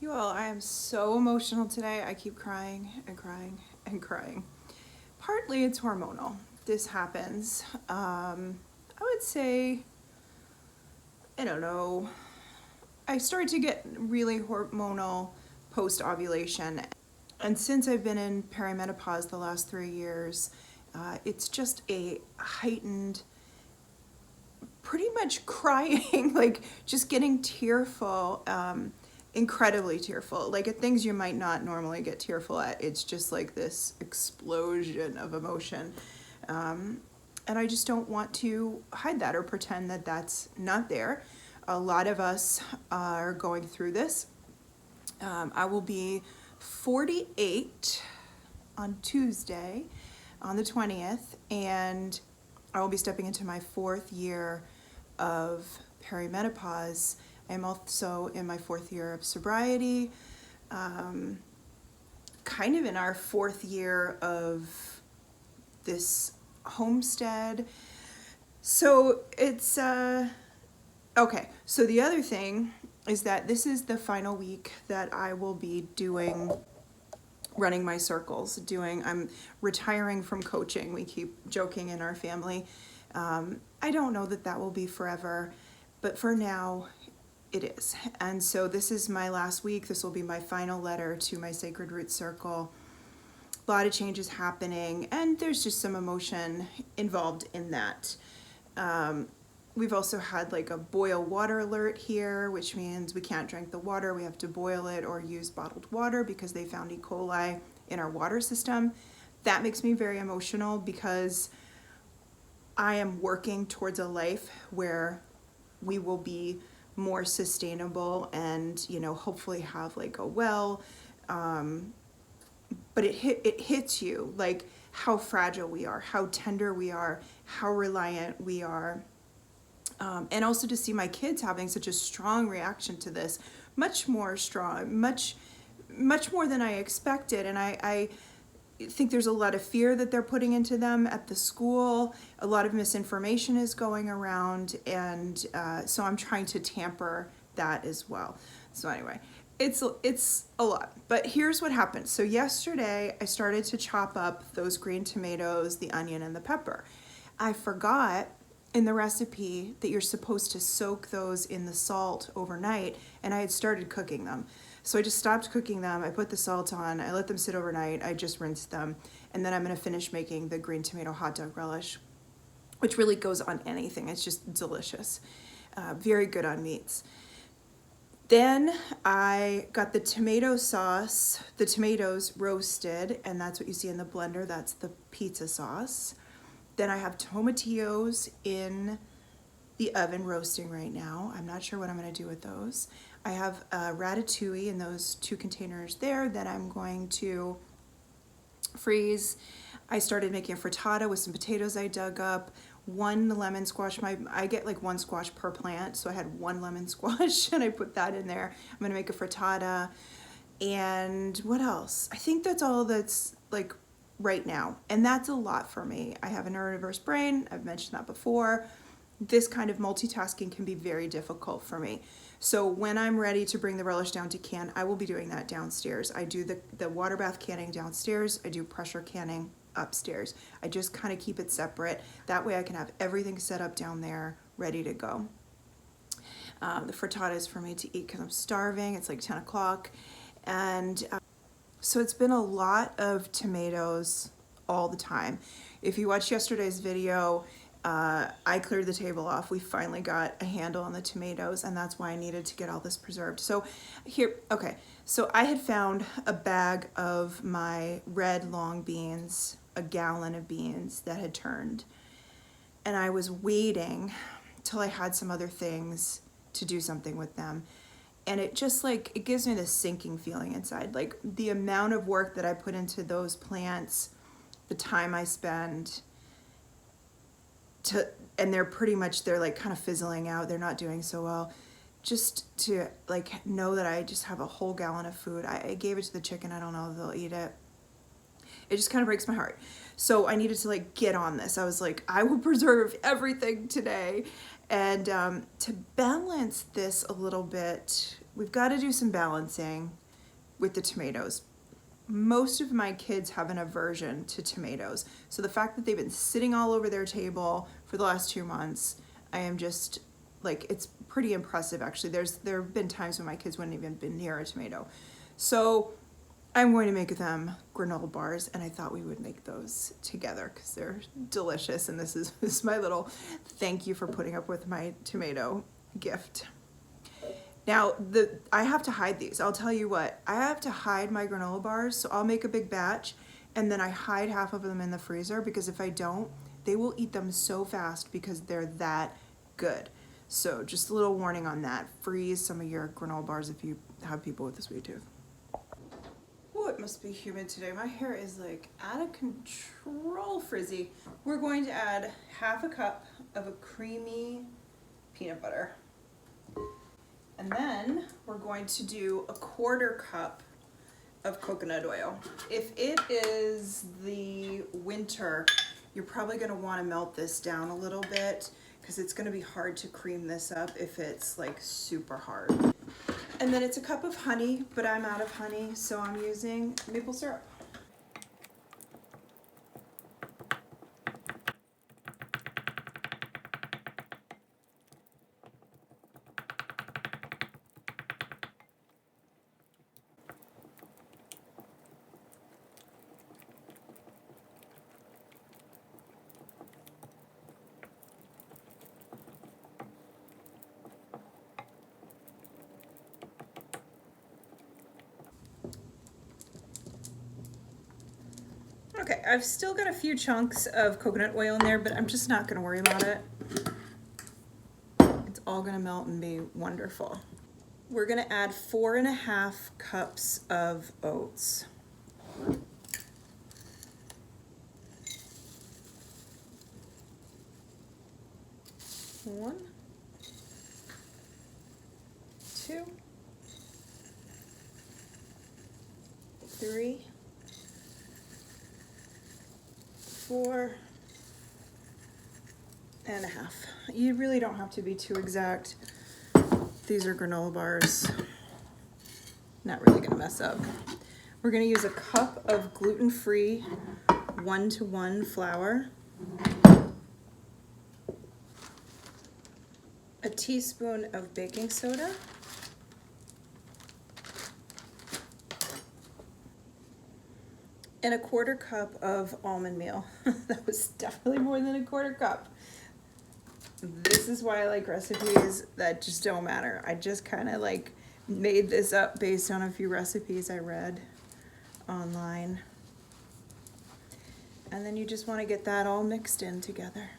You all, I am so emotional today. I keep crying and crying and crying. Partly it's hormonal. This happens. I would say, I don't know, I started to get really hormonal post-ovulation. And since I've been in perimenopause the last 3 years, it's just a heightened, pretty much crying, like just getting tearful, incredibly tearful, like at things you might not normally get tearful at. It's just like this explosion of emotion. And I just don't want to hide that or pretend that that's not there. A lot of us are going through this. I will be 48 on Tuesday, on the 20th, and I will be stepping into my 4th year of perimenopause. I'm also in my 4th year of sobriety, kind of in our 4th year of this homestead. So it's, okay. So the other thing is that this is the final week that I will be running my circles, I'm retiring from coaching. We keep joking in our family. I don't know that will be forever, but for now it is. And so this is my last week. This will be my final letter to my Sacred Roots Circle. A lot of changes happening, and there's just some emotion involved in that. We've also had like a boil water alert here, which means we can't drink the water. We have to boil it or use bottled water because they found E. coli in our water system. That makes me very emotional because I am working towards a life where we will be more sustainable and, hopefully have like a well. But it hits you like how fragile we are, how tender we are, how reliant we are. And also to see my kids having such a strong reaction to this, much more strong, much more than I expected. And I think there's a lot of fear that they're putting into them at the school. A lot of misinformation is going around, and so I'm trying to tamper that as well. So anyway, it's a lot. But here's what happened. So yesterday I started to chop up those green tomatoes, the onion, and the pepper. I forgot in the recipe that you're supposed to soak those in the salt overnight, and I had started cooking them. So I just stopped cooking them. I put the salt on, I let them sit overnight, I just rinsed them, and then I'm gonna finish making the green tomato hot dog relish, which really goes on anything. It's just delicious. Very good on meats. Then I got the tomato sauce, the tomatoes roasted, and that's what you see in the blender. That's the pizza sauce. Then I have tomatillos in the oven roasting right now. I'm not sure what I'm going to do with those. I have ratatouille in those 2 containers there that I'm going to freeze. I started making a frittata with some potatoes I dug up, 1 lemon squash. I get like 1 squash per plant, so I had 1 lemon squash and I put that in there. I'm going to make a frittata. And what else? I think that's all that's like right now, and that's a lot for me. I have a neurodiverse brain. I've mentioned that before. This kind of multitasking can be very difficult for me. So when I'm ready to bring the relish down to can, I will be doing that downstairs. I do the water bath canning downstairs. I do pressure canning upstairs. I just kind of keep it separate. That way I can have everything set up down there ready to go. The frittata is for me to eat because I'm starving. It's like 10 o'clock. And so it's been a lot of tomatoes all the time. If you watched yesterday's video, I cleared the table off. We finally got a handle on the tomatoes, and that's why I needed to get all this preserved. So here, okay, so I had found a bag of my red long beans, a gallon of beans that had turned, and I was waiting till I had some other things to do something with them. And it just like, it gives me this sinking feeling inside. Like the amount of work that I put into those plants, the time I spend and they're like kind of fizzling out. They're not doing so well. Just to like know that I just have a whole gallon of food. I gave it to the chicken. I don't know if they'll eat it. It just kind of breaks my heart. So I needed to like get on this. I was like, I will preserve everything today. And to balance this a little bit, we've got to do some balancing with the tomatoes. Most of my kids have an aversion to tomatoes. So the fact that they've been sitting all over their table for the last 2 months, I am just like, it's pretty impressive actually. There have been times when my kids wouldn't even been near a tomato. So I'm going to make them granola bars, and I thought we would make those together because they're delicious, and this is my little thank you for putting up with my tomato gift. Now, I have to hide these. I'll tell you what, I have to hide my granola bars, so I'll make a big batch, and then I hide half of them in the freezer, because if I don't, they will eat them so fast because they're that good. So just a little warning on that. Freeze some of your granola bars if you have people with a sweet tooth. Oh, it must be humid today. My hair is like out of control frizzy. We're going to add half a cup of a creamy peanut butter. And then we're going to do a 1/4 cup of coconut oil. If it is the winter, you're probably gonna wanna melt this down a little bit because it's gonna be hard to cream this up if it's like super hard. And then it's a cup of honey, but I'm out of honey, so I'm using maple syrup. Okay, I've still got a few chunks of coconut oil in there, but I'm just not gonna worry about it. It's all gonna melt and be wonderful. We're gonna add 4.5 cups of oats. 1, 2, 3, 4.5. You really don't have to be too exact. These are granola bars. Not really gonna mess up. We're gonna use a cup of gluten-free 1-to-1 flour, a teaspoon of baking soda, and a 1/4 cup of almond meal. That was definitely more than a 1/4 cup. This is why I like recipes that just don't matter. I just kind of like made this up based on a few recipes I read online. And then you just want to get that all mixed in together.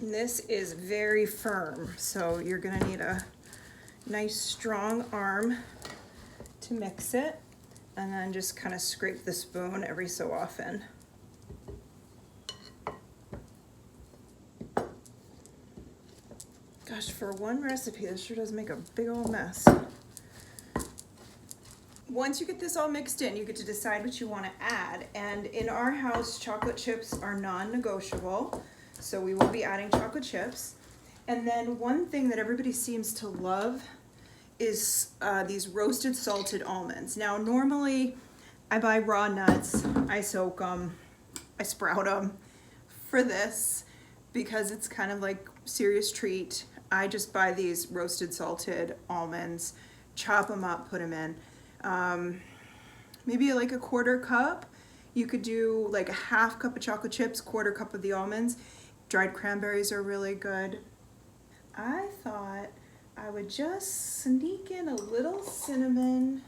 This is very firm, so you're gonna need a nice strong arm to mix it, and then just kind of scrape the spoon every so often. Gosh, for one recipe, this sure does make a big old mess. Once you get this all mixed in, you get to decide what you want to add, and in our house, chocolate chips are non-negotiable. So we will be adding chocolate chips. And then one thing that everybody seems to love is these roasted salted almonds. Now normally I buy raw nuts, I soak them, I sprout them. For this, because it's kind of like serious treat, I just buy these roasted salted almonds, chop them up, put them in. Maybe like a 1/4 cup. You could do like a 1/2 cup of chocolate chips, 1/4 cup of the almonds. Dried cranberries are really good. I thought I would just sneak in a little cinnamon,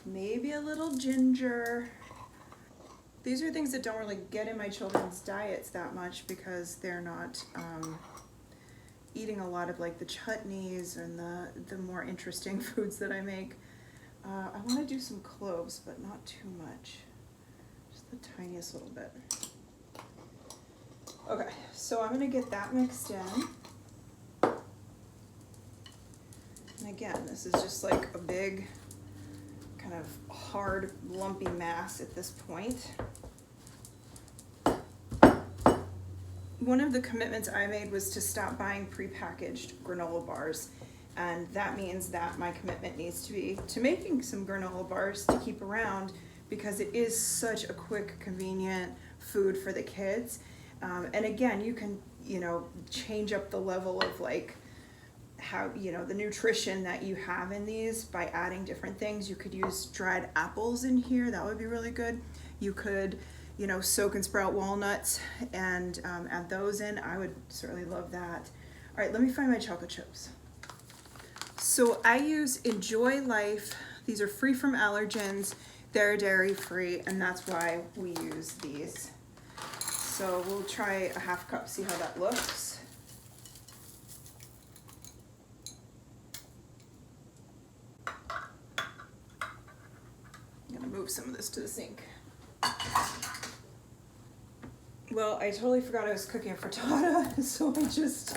maybe a little ginger. These are things that don't really get in my children's diets that much because they're not eating a lot of like the chutneys and the more interesting foods that I make. I want to do some cloves, but not too much. Just the tiniest little bit. Okay, so I'm going to get that mixed in. And again, this is just like a big kind kind of hard, lumpy mass at this point. One of the commitments I made was to stop buying prepackaged granola bars. And that means that my commitment needs to be to making some granola bars to keep around, because it is such a quick, convenient food for the kids. And again, you can, change up the level of like how, the nutrition that you have in these by adding different things. You could use dried apples in here. That would be really good. You could, soak and sprout walnuts and add those in. I would certainly love that. All right, let me find my chocolate chips. So I use Enjoy Life. These are free from allergens. They're dairy free, and that's why we use these. So we'll try a half cup, see how that looks. I'm gonna move some of this to the sink. Well, I totally forgot I was cooking a frittata, so I just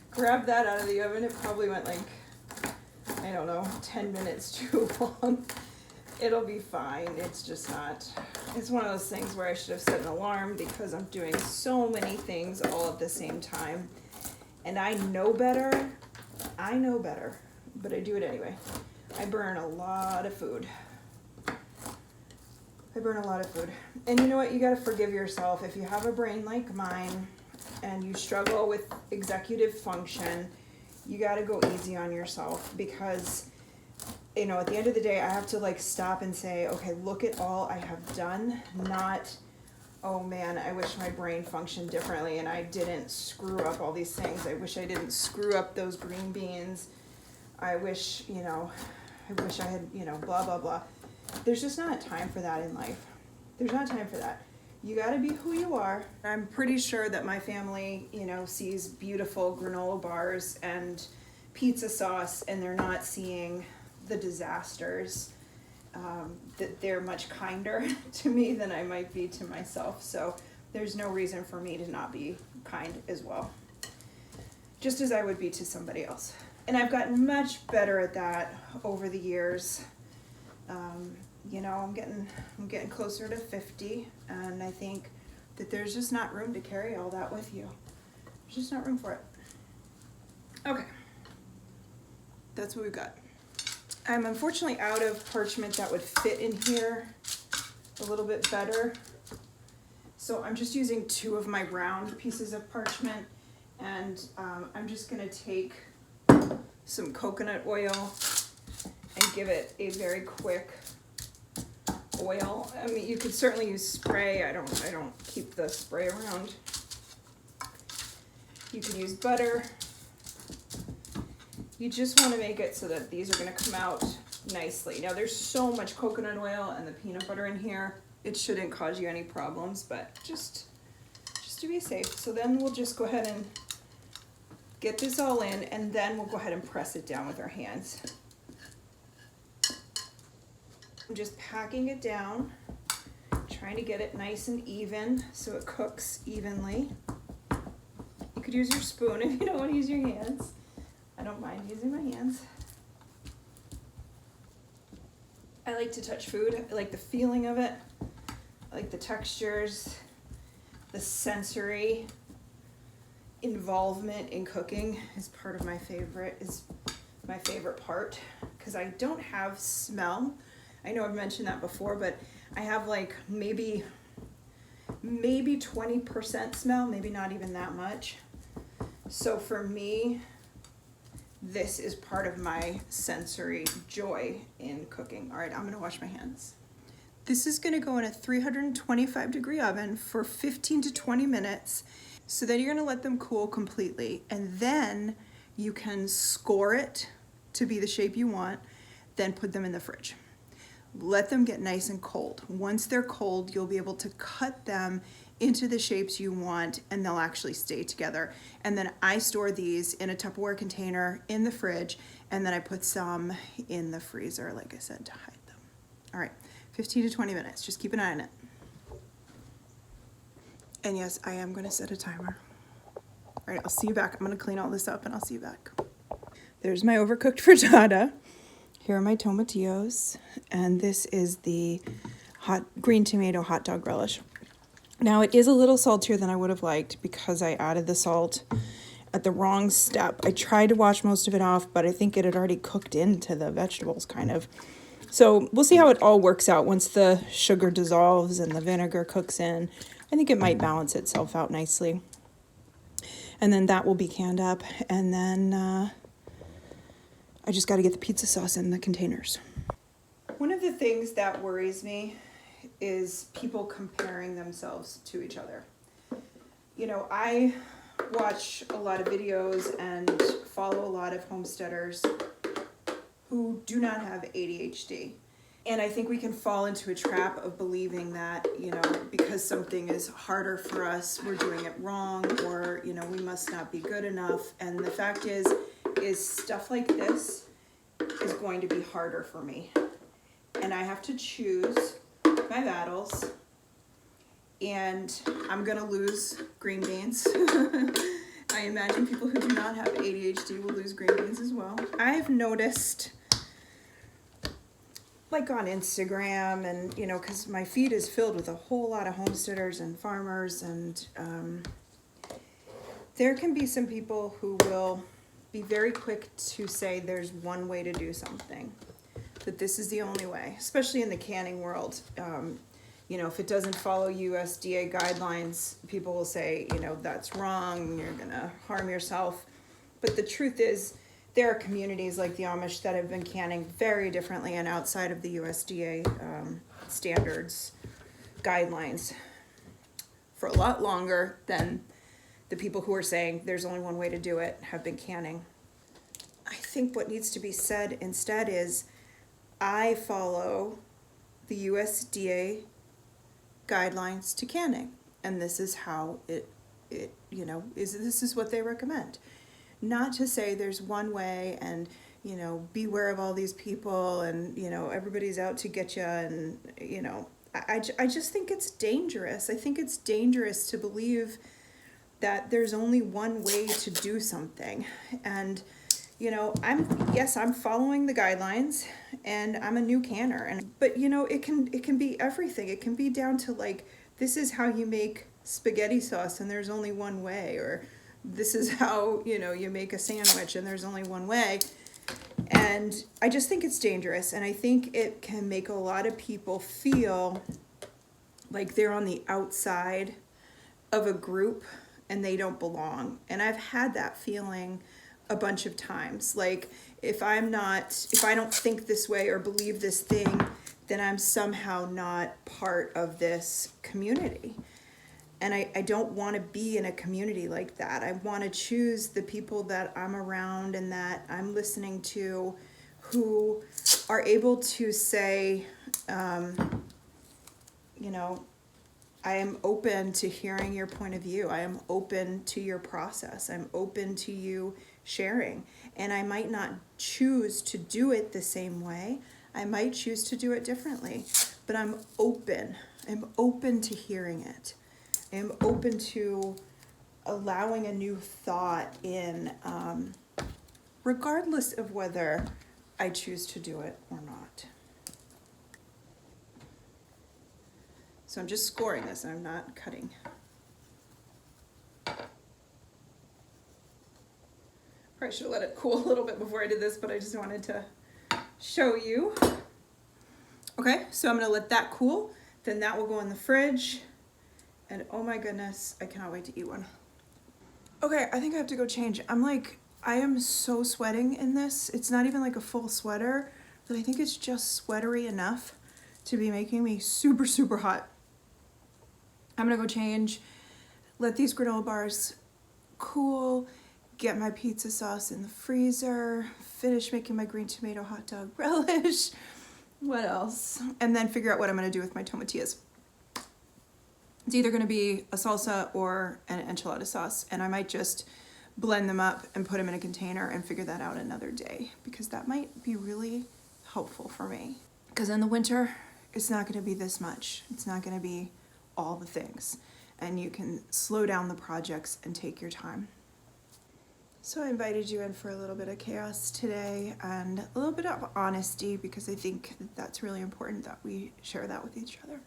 grabbed that out of the oven. It probably went like, I don't know, 10 minutes too long. It'll be fine. It's just not, it's one of those things where I should have set an alarm, because I'm doing so many things all at the same time. And I know better, but I do it anyway. I burn a lot of food. And you know what? You gotta forgive yourself. If you have a brain like mine and you struggle with executive function, you gotta go easy on yourself, because at the end of the day, I have to like stop and say, okay, look at all I have done, not, oh man, I wish my brain functioned differently and I didn't screw up all these things. I wish I didn't screw up those green beans. I wish I had, blah, blah, blah. There's just not time for that in life. There's not time for that. You gotta be who you are. I'm pretty sure that my family, sees beautiful granola bars and pizza sauce, and they're not seeing the disasters. That they're much kinder to me than I might be to myself. So there's no reason for me to not be kind as well, just as I would be to somebody else. And I've gotten much better at that over the years. I'm getting closer to 50, and I think that there's just not room to carry all that with you. There's just not room for it. Okay, that's what we've got. I'm unfortunately out of parchment that would fit in here a little bit better. So I'm just using 2 of my round pieces of parchment, and I'm just gonna take some coconut oil and give it a very quick oil. I mean, you could certainly use spray. I don't keep the spray around. You can use butter. You just want to make it so that these are going to come out nicely. Now there's so much coconut oil and the peanut butter in here, it shouldn't cause you any problems, but just to be safe. So then we'll just go ahead and get this all in, and then we'll go ahead and press it down with our hands. I'm just packing it down, trying to get it nice and even so it cooks evenly. You could use your spoon if you don't want to use your hands. I don't mind using my hands. I like to touch food. I like the feeling of it. I like the textures, the sensory involvement in cooking is my favorite part, because I don't have smell. I know I've mentioned that before, but I have like maybe 20% smell, maybe not even that much. So for me, this is part of my sensory joy in cooking. All right, I'm gonna wash my hands. This is gonna go in a 325-degree oven for 15 to 20 minutes. So then you're gonna let them cool completely, and then you can score it to be the shape you want, then put them in the fridge. Let them get nice and cold. Once they're cold, you'll be able to cut them into the shapes you want, and they'll actually stay together. And then I store these in a Tupperware container in the fridge, and then I put some in the freezer, like I said, to hide them. All right, 15 to 20 minutes. Just keep an eye on it. And yes, I am gonna set a timer. All right, I'll see you back. I'm gonna clean all this up and I'll see you back. There's my overcooked frittata. Here are my tomatillos, and this is the hot green tomato hot dog relish. Now it is a little saltier than I would have liked because I added the salt at the wrong step. I tried to wash most of it off, but I think it had already cooked into the vegetables kind of. So we'll see how it all works out once the sugar dissolves and the vinegar cooks in. I think it might balance itself out nicely. And then that will be canned up, and then I just got to get the pizza sauce in the containers. One of the things that worries me is people comparing themselves to each other. You know, I watch a lot of videos and follow a lot of homesteaders who do not have ADHD. And I think we can fall into a trap of believing that, you know, because something is harder for us, we're doing it wrong, or, you know, we must not be good enough. And the fact is stuff like this is going to be harder for me. And I have to choose my battles, and I'm gonna lose green beans. I imagine people who do not have ADHD will lose green beans as well. I've noticed, like on Instagram, and you know, because my feed is filled with a whole lot of homesteaders and farmers, and there can be some people who will be very quick to say there's one way to do something, that this is the only way, especially in the canning world. You know, if it doesn't follow USDA guidelines, people will say, you know, that's wrong, you're gonna harm yourself. But the truth is, there are communities like the Amish that have been canning very differently and outside of the USDA standards, guidelines, for a lot longer than the people who are saying there's only one way to do it have been canning. I think what needs to be said instead is, I follow the USDA guidelines to canning, and this is how it you know, this is what they recommend. Not to say there's one way, and you know, beware of all these people, and you know, everybody's out to get you, and you know, I just think it's dangerous. I think it's dangerous to believe that there's only one way to do something. And you know, I'm following the guidelines, and I'm a new canner, but you know, it can be everything. It can be down to like, this is how you make spaghetti sauce and there's only one way, or this is how, you know, you make a sandwich and there's only one way. And I just think it's dangerous, and I think it can make a lot of people feel like they're on the outside of a group and they don't belong. And I've had that feeling a bunch of times. Like, if I don't think this way or believe this thing, then I'm somehow not part of this community. And I don't want to be in a community like that. I want to choose the people that I'm around and that I'm listening to, who are able to say, you know, I am open to hearing your point of view. I am open to your process. I'm open to you sharing. And I might not choose to do it the same way. I might choose to do it differently. But I'm open. I'm open to hearing it. I'm open to allowing a new thought in, regardless of whether I choose to do it or not. So I'm just scoring this, I'm not cutting. Probably should have let it cool a little bit before I did this, but I just wanted to show you. Okay, so I'm gonna let that cool, then that will go in the fridge. And oh my goodness, I cannot wait to eat one. Okay, I think I have to go change. I am so sweating in this. It's not even like a full sweater, but I think it's just sweatery enough to be making me super, super hot. I'm gonna go change, let these granola bars cool, get my pizza sauce in the freezer, finish making my green tomato hot dog relish. What else? And then figure out what I'm gonna do with my tomatillas. It's either gonna be a salsa or an enchilada sauce, and I might just blend them up and put them in a container and figure that out another day, because that might be really helpful for me. Because in the winter, it's not gonna be this much. It's not gonna be all the things, and you can slow down the projects and take your time. So I invited you in for a little bit of chaos today and a little bit of honesty, because I think that's really important that we share that with each other.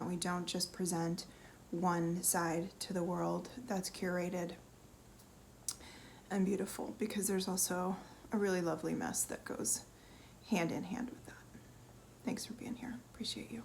And we don't just present one side to the world that's curated and beautiful, because there's also a really lovely mess that goes hand in hand with that. Thanks for being here. Appreciate you.